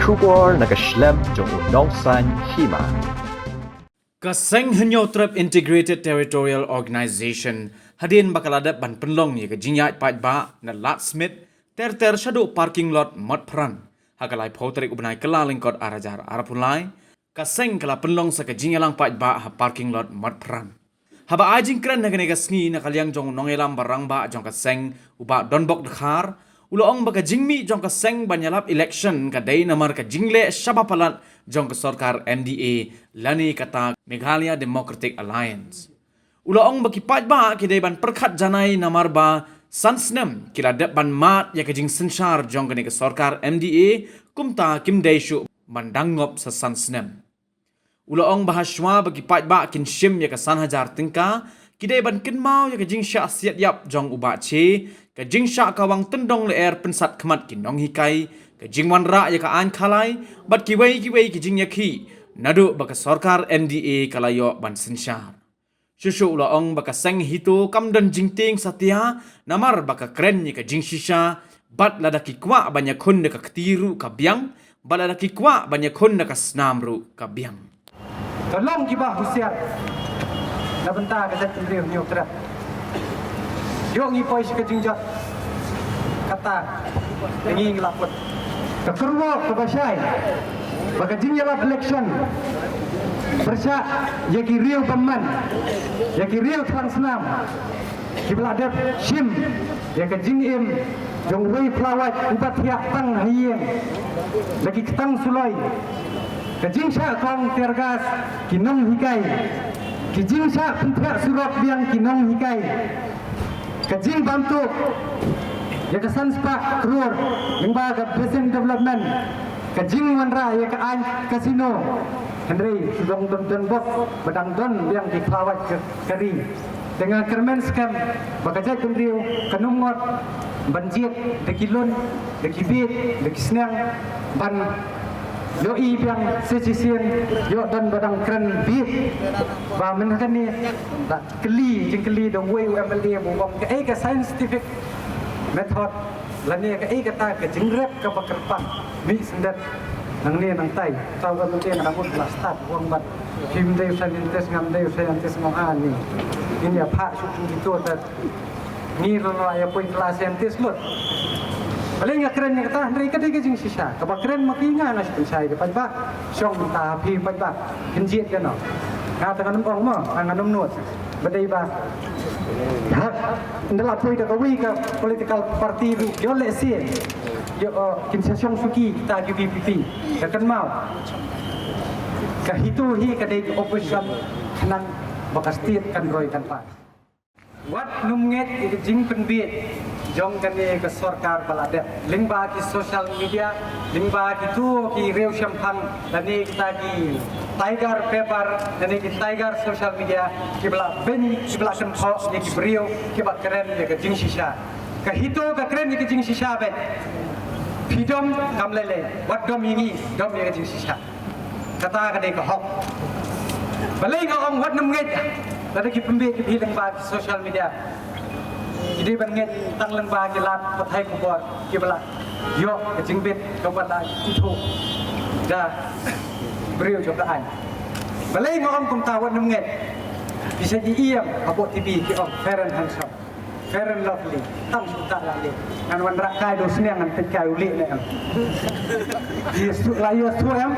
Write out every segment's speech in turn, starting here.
Shubor nakaslem jong unongsan hima. Kaseng Henyo Trap Integrated Territorial Organization hadin bakaladap ban penlong ye ke jinyat pat ba na Lat Smith ter shadow parking lot mat pran hakalai potrik ubnai kala lingkot arajar arapulai kaseng kala penlong sa ke jinyalang pat ba ha parking lot mat pran haba ajing kran na ganega sngi na kalyang jong nongelam barang ba jong kaseng uba donbok dekhar uloong baka jingmi jong kaseng banyalap election kadai namar ka jingle shabapalat jong ke sarkar MDA lani kata Meghalaya Democratic Alliance. Uloong baki pajba kidai ban perkat janai namar ba sansnem kila dep ban mat ya kejing sensar jong ke sarkar MDA kumta kim daishu mandangop sa sansnem. Uloong bahaswa baki pajba kin shim ya ke sanhajar tingka kidai ban kinmau ya kejing sya siat yap jong uba che kejing sya kawang tendong leer pensat kemat kinong hikai kejing wanra ya ka an khalai bat kiwei kejing yakhi nadu baka sarkar MDA kalayo ban sensyar shushu uloong baka seng hito kamdan jingting satya namar baka kren ya kejing shisha bat ladaki kwa banyak khun ka ketiru ka biang bat ladaki kwa banyak khun ka snamru ka biang tolong kibah husiat na benta ka sa tindriw niyo tra yo ngi poy ka jingjat kata ngi lapot kekerwa kebasyai baka jingjala election bersya yaki real teman yaki real transnam kibladep shim yaki jingim jong wei plawat ubat hiak tang hiyeng lagi ketang sulai kejing sya kong tergas kinong hikai kejing sya pentak surat biang kinong hikai kejing bantu ya ke Sanspa Krur yang baga Basin Development kejing wanra ya ke an kasino Henry sudong don bok badang don yang diklawat ke keri dengan kermen scam bakajat kendriu kanumot banjit dekilun dekibit dekisnang ban yoi yang sesisian yo dan badang keren bit ba menhakan ni tak keli jengkeli the way UMLA buang ke scientific method lani ke kata ke jengrep ke bakerpang mi sendat nang ni nang tai tahu kan tu yang rambut plastik buang bat kim deu scientist ngam deu scientist ngam ani ini apa suku itu tak ni lo ya point kelas scientist lut paling nga keren nga kata hari ka digi jing sisa kapag keren makinga na siya kapag ba siyong matapi pag ba hinjit ka no ngata ka nung mo ang anong nut baday ba ndala poy ka kawi ka political party yo le si yo kinsasyong suki ta UPP kan mau kahitu hi kadai opposition nang bakas tit kan roy kan pa wat numnget jing penbit jong kani ke sarkar balade lingba ki social media lingba ki tu ki rew shampang dani kita ki tiger paper dani ki tiger social media ki bela beni ki bela kan kho ye ki brio ki ba keren ye ke jing shisha ka hito ka keren ye ke jing shisha bet pidom kamlele wat dom yingi dom ye ke jing shisha kata ka de ka hok balai ka ong wat namnget dani ki pembe ki lingba ki social media jadi banget tang lengba gelat pathai kubot kibala yo jingbit kobala itu da beriu jobaan balai ngom kum tawat numnget bisa diiam abot TV ki om fair and handsome fair and lovely tam tak lagi kan wan rakai do sniang an pekai uli ne am yesu layo tu am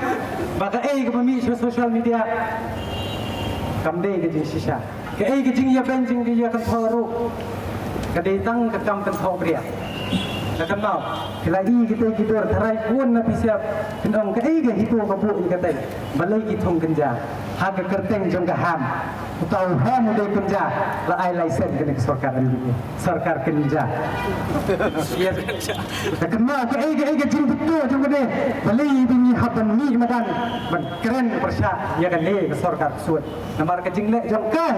baka ke pemi social media kamde ke sisa ke ke jing ya benjing dia kan thoru kadai tang kedam kan thau bria kan mau kelai kita tidur tarai pun na siap kendong ke hitu ka bu katai balai ki thong kenja ha ka kerteng jong ka ham utau ham udai kenja la ai license ke sarkar ini sarkar kenja ya kan mau ke jing betul jong kene balai bini haban mi madan ban keren persya ya kan ni sarkar suat namar ke jing le jong kan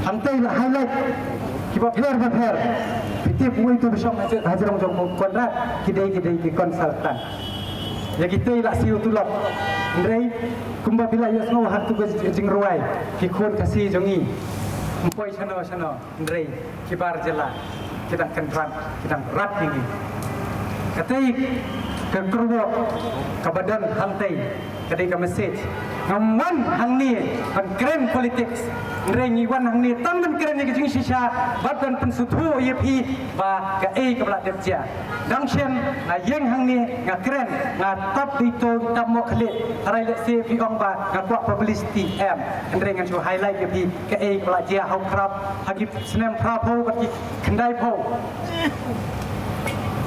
hantai la highlight kiba fair piti puai tu besok hajarong jong kontrak kidai ki konsultan ya kita ila siu tulak ndrei kumba bila ya snow hat tu jing ruai ki khon kasi jongi mpoi chano ndrei kibar jela kita kan rat ini katai ke keruak ke badan hantai kadai ke mesej ngaman hang ni ban keren politik rengi wan hang ni tam ban keren ke jing shisha bat ban pensuthu yepi ba ka ke bla depja dangshen na yeng hang ni nga keren nga top dito tam mo khale tarai le se pi ong ba nga kwa publicity am reng an chu highlight yepi ka ke bla dia hau krap hagi snem prapo bat ki khandai pho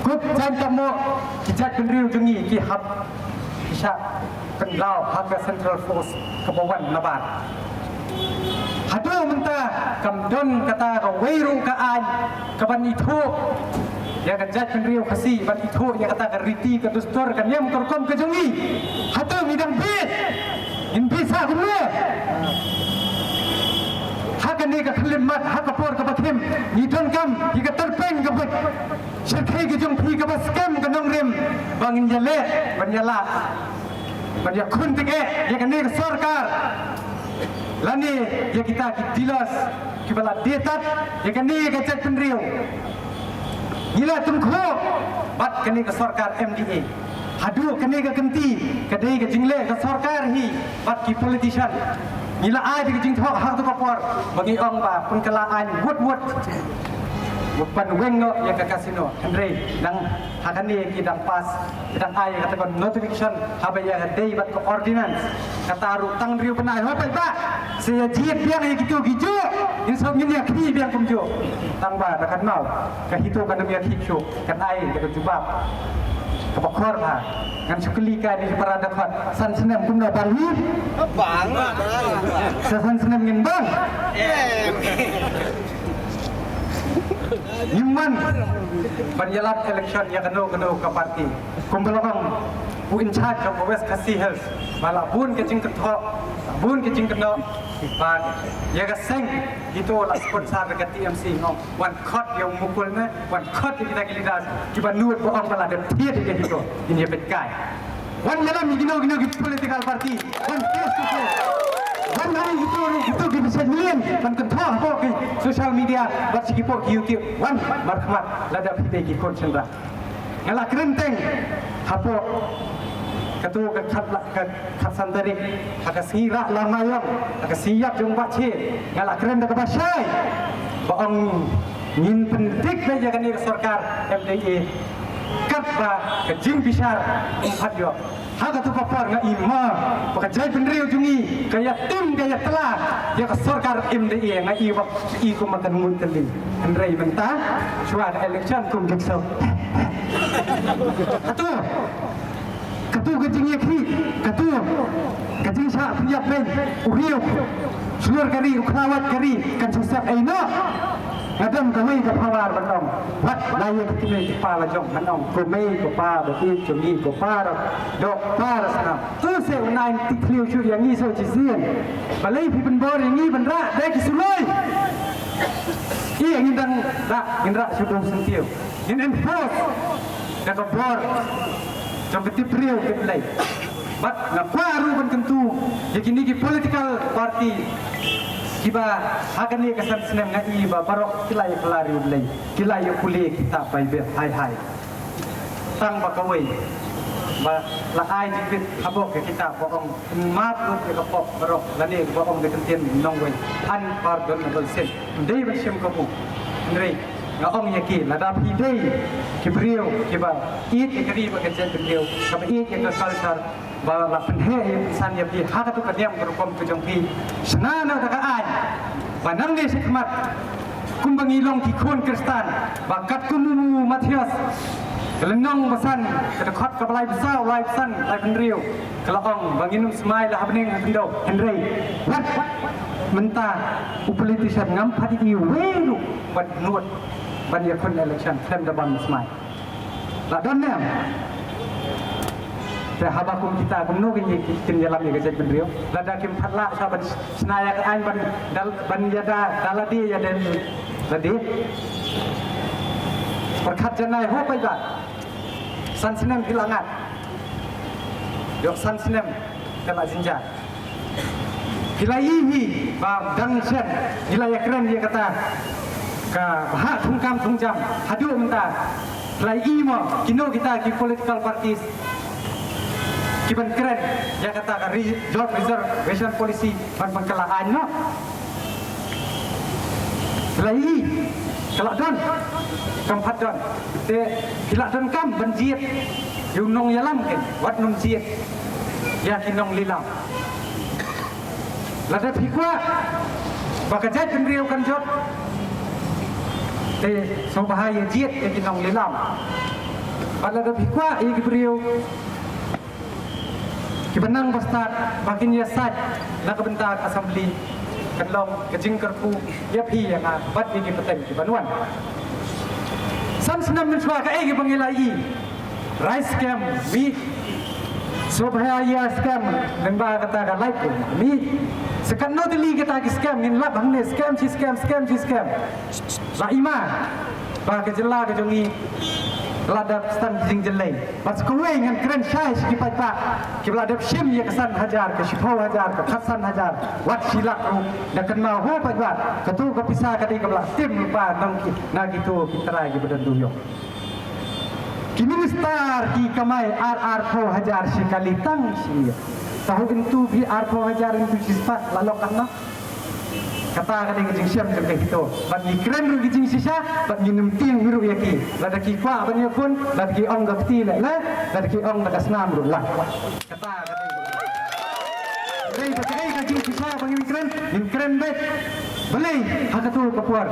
กุบจันทโมกิจการริวจุงีกิฮับกิชาเป็นลาวฮักกับเซ็นทรัลโฟร์สกบวันนาบาดฮัดูมันตากำดนกตากับเวรุกอานกับบันอิทุยากันจัดเป็นริวขสีบันอิทุยากตากับริตีกับดุสตอร์กันยมกรกมกับจุงีฮัดูมีดังพีดอินพีซาคุณเล่ฮักนี่กับคลิมมัดฮักกับปอร์กับบักเข็มมีต้นกำมีกับต้นเป็นกับบักเชื่อใครกับจงพีกับบัสเกมกับน้องริมบางอินยาเล่บัญญาลาบัญญาคุณติเกะยากันนี่กับสอร์การแล้วนี่ยากิตากิดิลัสกิบลาเดียตัดยากันนี่กับจัดเป็นเรียวนี่แหละตุ้มโคบัดกันนี่กับสอร์การ MDA hadu kan ni ka kenti kadai ka jingle ka sarkar hi bat ki politician nila ai di jing thok hak tu kapor bagi ong ba pun kala ai wut bukan weng no ya ka kasino andre dang hakan ni ki dang pas dang ai kata kon notification habe ya dei bat ko ordinance kata ru tang riu penai ho pai ba sia jiet biang ya gitu gijo in som ni ya ki biang kum jo tang ba ta kan mau ka hitu kan dia hicu kan ai ka jubab kepakor bah, kan sukeli kan di parada kot, san senem pun dah bali, bang, san senem ngin bang, Yuman, banyalat election yang kena ke parti, kumpulkan bu in charge of West Khasi Hills, malah bun kecing ketok, bun kecing kena, bang, ya keseng itu lah sponsor dekat TMC ngom, one cut yang mukulnya, one cut yang kita giliran, kita nuat bohong malah dan dia dekat itu, ini berkai, one jalan gino political party, one face to face. One hari itu di bisa million dan kental apa ke social media bersegi pok YouTube one markmat lada pide ki konsentra ngala kerenteng hapo katu ke khat sandarik aga sira lamayam aga siap jong bache ngala keren da basai baong ngin pendik beja kan ni sarkar MDA katba ke jing bisar empat yo hak tu papar nga ima pakajai penriu jungi kaya tim kaya telah ya ke sarkar MDA nga iwak i ko makan munteli andrei mentah suara election kum jekso katu kajing yakhi katu kajing sa piap ben uriu seluar kari uklawat kari kan sesap aina ngadam kami ke pawar bandong wat layak kini kepala jong bandong kami kepa beti jungi kepa dok para sana tu se unain tikliu syu yang ni so jisian balai pi penbor yang ni benra dai kisuloi yang indang dak indra sudah sentiu in enforce dak bor jambeti priu keplai bat ngaparu ban kentu yakini ki political party kiba akan ni kesan senam ngai ba barok kilai kelari ulai kilai kuli kita pai be hai tang ba kawai ba la ai jipit habok ke kita bohong maaf lu ke kopok barok lani bohong de kentien nong wei an pardon dol sen dei ba sem kabu ndrei ngaong yaki lada pi dei kibriu kiba it ekri ba kejen kibriu kaba it ke culture ba la penhe insan ya pi hak tu kadiam kerukom tu jong pi senana ta ai banang ni sikmat kumbangi long ki khon kristan bakat kumu Matius kelenong pesan kedekot ke balai besar balai pesan balai penriu kelong banginum semai lah bening hindo Henry wat mentah politician ngam pati i welu bat nuat ban ya kon election tem daban semai la don nemแต่หาบาคุมkita kumno gini kin jalan ya gajah penrio lada kim phatla saban senaya ke ain ban yada daladi ya den ladi perkat janai ho pai ba san sinem hilangat yo san sinem kala jinja hilaihi ba dang sen hilaya keren dia kata ka ha thungkam thungjam hadu menta Lagi mo, kino kita ki political parties. Kiban keren, ya kata job reservation policy pangkalaan no. Lagi, kalau don, kampat don, te kila don kam banjir, yung nong yalam ken, wat nong jiet, ya kinong lilam. Lada pikwa, bakajat kendriu kan job. Te so bahaya jiet ya kinong lilam. Pada pikwa i kibriu kibenang bastad bakin ya saj nak bentak assembly kenlong kejing kerpu ya pi yang bat di peteng kibanuan sam senam min swa ka e bangilai rice scam mi so bahaya scam lemba kata ka like mi sekan no dili kita ki scam ngin lab hang ne scam la ima ba ke jela ke jongi ladap stan jing jelai pas kuwe ngan keren syai si pak ki ladap sim ya kesan hajar ke 10 hajar ke 100 hajar wat silak ru dak kenal ho pak ketu ke pisah ka di ke belak tim lupa nang na gitu kita lagi bedan duyo ki minister ki kamai RR 4 hajar sekali tang si tahu itu bi RR 4 hajar itu sispat lalok kana kata kadang jing siam jeng gitu bat ni keren ru jing sisa bat ni nemting biru yaki lada ki kwa ban pun lada ki ong gakti la lada ki ong dakas nam ru lah kata kadang rei pakai ka jing sisa bagi keren bet belai hakatu kapuar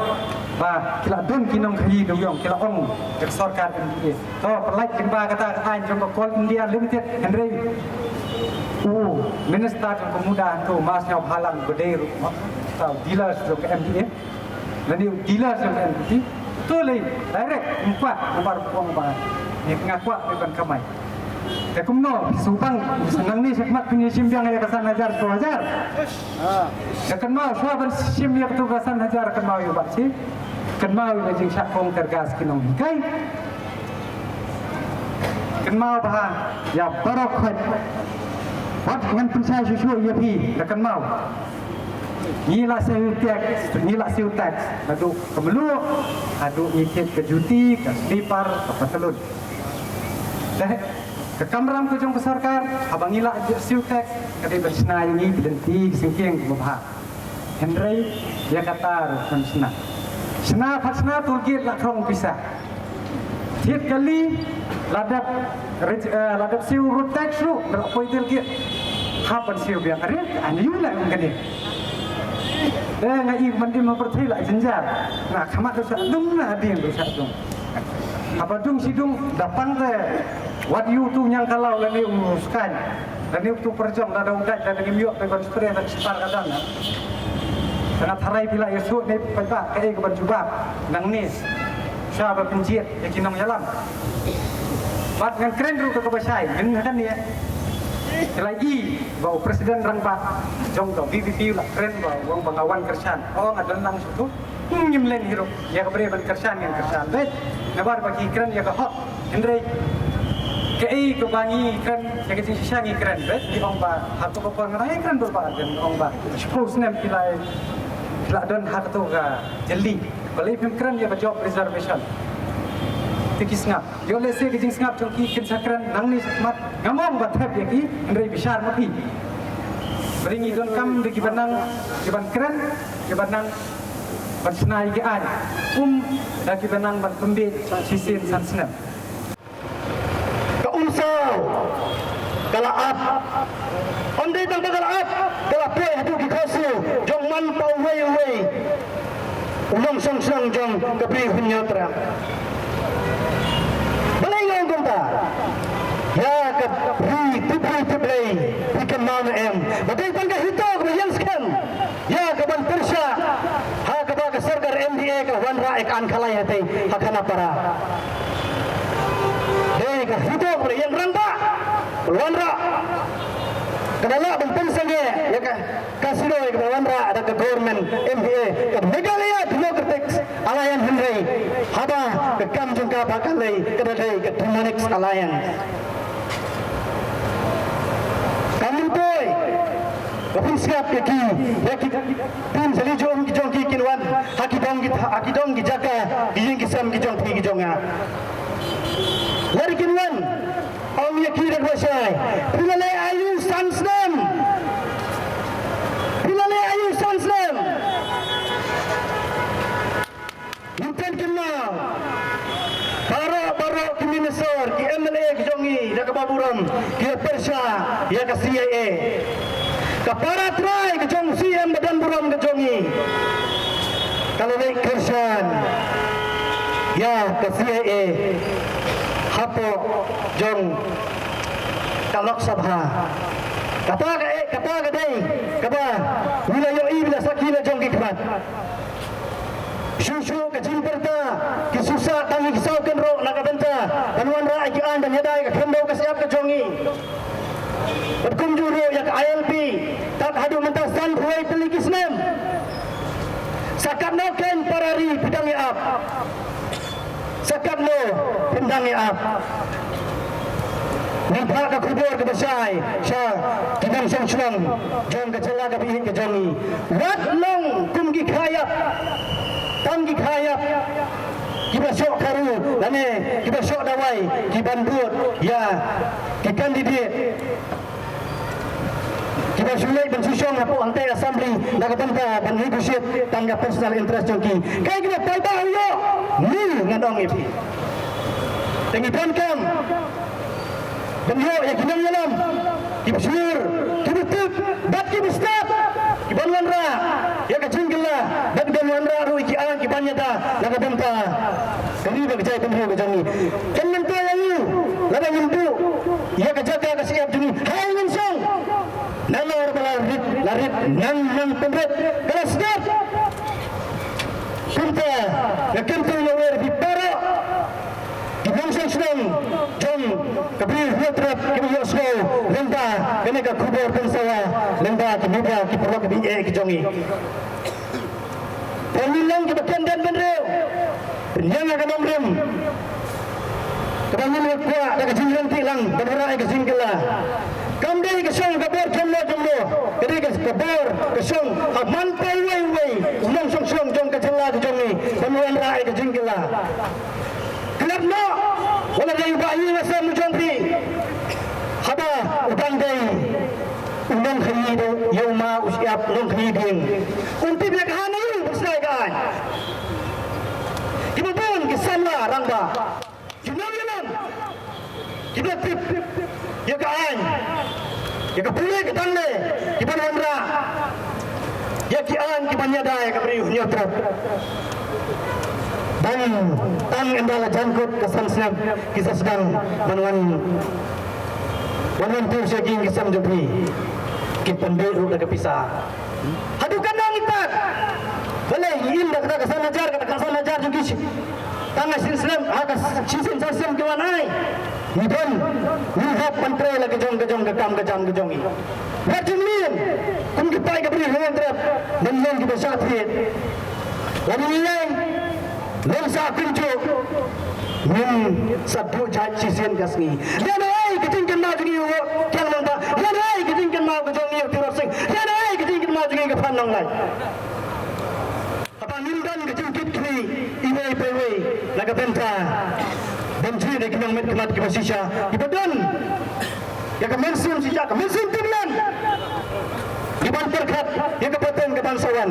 ba kila don kinong khayi doyong kila ong ke sarkar India to perlai kimba kata an jong kol India limited henry minister pemuda tu masnya halang gede tahu dealers ke MDA nanti dealers ke MDA tu lain direct empat nomor puang bang ni ngakwa bukan kamai ya kumno subang senang ni sekmat punya simbiang ya kesan hajar 2,000 ya kenal semua bersim ya tu kesan hajar kenal yo bak si kenal yo jing syak kong tergas kinong kai kenal bah ya barokah wat ngan pensai susu ya pi dak kenal Nila siu tax, aduk kemelu, aduk ikut ke juti, ke slipar, ke petelun. Dah ke kamram ke jong sarkar, abang nila siu tax, kadai bersena ini berhenti singking ke bawah. Henry dia kata bersena. Sena pasna turgit lah krong pisah. Tiap kali ladap siu road tax lu, berapa itu turgit? Hapan siu biar kerja, anda juga mungkin. Ngai mandi mempercayai lah jenjar. Nah, kamat dosa dung lah dia dosa dung. Apa dung si dung dapan te. What you tu yang kalau lani uruskan. Lani tu perjom dah ada udat dan dengan miok dengan spray dan separ kadang. Karena tarai bila Yesus ni pajak kaya keban jubah nang nis. Siapa pencit yang kinong jalan. Bat dengan keren dulu ke kebasai. Kan dia. Lagi bawa presiden rangba jong to VVP lah keren bawa wong bangawan kersan oh ada nang situ nyimlen hirup ya kebre ban kersan yang kersan bet nabar bagi keren ya ke hok Andre kei ke bangi keren ya ke sisa ngi keren bet di ong ba hatu ko ngai keren berba dan ong ba suppose nem pilai don hatu ga jeli balai pim keren ya ke job reservation tikis ngap yo lese ke jing ngap jongki kin sakran nang ni sakmat ngamong bathap yaki andre bisar mapi beringi don kam de kibanang kiban keren kibanang batsnai ge an da kibanang ban pembit sisin sansnam ka unsau kalaap onde tang kalaap kalape hadu ki khasu jong man pau wei ulong sang jong kapri hunyatra ya ke tiplay ikan mana em bagai tangga hitok yang skan ya ke ban persya ha ke ba sargar MDA ke wanra ek an khalai hate hakana para he ke hitok yang rangba wanra kadala ban persya ge ya ke kasino ke wanra ada ke government MDA ke Meghalaya Democratic Alliance Henry haba ke kam jungka bakalai ke dadai ke Demonic Alliance Kapin siap yaki tim seli jong ki kinwan hakidong ki jaga dijing ki sam ki jong thi ki jonga Lari kinuan. Ang yakira ko siya. Pinalay ayu sansnem. Pinalay ayu sansnem. Bukan kenal. Baro ki Minister, ki MLA ki Jongi, da ka Baburam, ki Persha, ya ka CIA. Ka para try ki Jong CM Badan Buram ka Jongi. Kalau naik Kershan, ya ka CIA. Hapo Jong Kalok Sabha. Kata ka dai, kaba wilayah ibla sakila Jong kikmat. Susu kejimperta, kisusah tangi kisaukan roh nakabenta, kanuan rakyat kian dan yadai kekembau kesiap kejongi. Berkunjung roh yang ke ILP, tak hadu mentah san huai pelikis nem. Sakat noken parari pidangi ap. Sakat no pindangi ap. Nampak ke kubur ke besai, syah kibang syang jong kecela ke bihit ke jongi. Wat long kum gikayap. Tanggi kaya kita syok karu lane kita syok dawai kita bandut ya kita kandidat kita sulai bensusong apa antai assembly nak benta dan negotiate tangga personal interest jongki kai kita tahu yo ni ngadong ipi tengi pankam dan yo ya kita nyalam kita syur kita tip bat kita stop kita wanra ya kacingla dan wanra rui ki alang ki banyata laga benta kami berjaya tembu ke jami kan mentu ayu laga nyembu ya kajaga ka siap juni hai mensong nalor larit nang pembet kelas stop kunta ya kentu lawer di para Dimaksud sedang jom kabir hutrap kibiyosgo lenda kene ka kubur pensawa lenda kemuda ki perlu ke biye ki jongi pemilang ki bekendan benreu penyang ka nomrem kebangun kuat da ka jingran tilang bedara ka jingkela kamdei ka song kabur jomlo kene ka kabur ka song manpai wei umang song jong ka jela ki jongi pemuan rai ka jingkela kelab no wala day bayi masa mujampi haba utang day unang khayid yawma usyap unang khayidin unti bilakhani bersai kan kibabon kisana rangba junawilan kita tip ya kaan ya kapule ketanle kibanwandra ya kian kibanyada ya kabri nyotrap dan tang endala jangkut kesan senang kisah sedang manuan tur seging kisah menjumpi kipan beru daga pisah hadukan dong itak boleh indah kata kesan ajar juga tang asin senang akas cisin sasem kewanai Nidon, nihap pantre lagi kejong kejongi. Wajib min, kum kita ikat beri dengan terap dan yang kita syafir. Lalu nilai Nang sa kuncu sabu jaci sen kasni dan ai ketingkan mau jadi kan mangta dan ai ketingkan mau ke jongi tirot sing dan ai ketingkan mau jadi ke panang lai apa nindan ketingkit kini iwei pewe laga benta dan jiri kinang met kemat ke basisha ibadan ya ke mensun sija ke mensun timlan iban terkat ya ke batan ke bangsawan